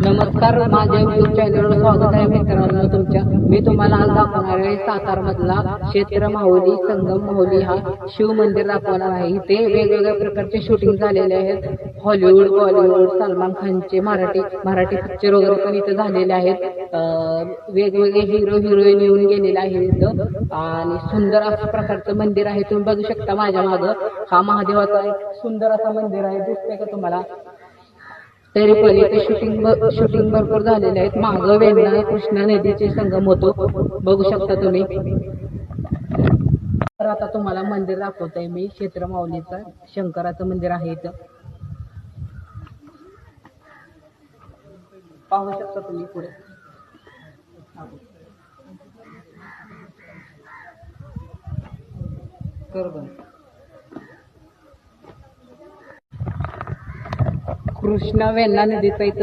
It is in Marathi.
नमस्कार, माझ्या YouTube चॅनलवर स्वागत आहे मित्रांनो तुमच्या. मी तुम्हाला आज दाखवणार आहे सातारा मधला क्षेत्र माहुली संगम माहुली हा शिव मंदिर दाखवणार आहे. इथे वेगवेगळ्या प्रकारचे शूटिंग झालेले आहेत. हॉलिवूड, बॉलिवूड, सलमान खानचे मराठी पिक्चर वगैरे पण इथे झालेले आहेत. वेगवेगळे हिरो हिरोईन येऊन गेलेले आहे इथं आणि सुंदर अशा प्रकारचं मंदिर आहे. तुम्ही बघू शकता माझ्या मागं हा महादेवाचा एक सुंदर असा मंदिर आहे. दिसतंय का तुम्हाला? तरी पण इथे शूटिंग भरपूर झालेले आहेत. मागं वेण्णा कृष्णा नदीचे संगम होतो, बघू शकता तुम्ही. तर आता तुम्हाला मंदिर दाखवतोय मी. क्षेत्र माऊलीचं शंकराचं मंदिर आहे इथं, पाहू शकता तुम्ही. पुढे कृष्णा वेण्णा नदीचा इथं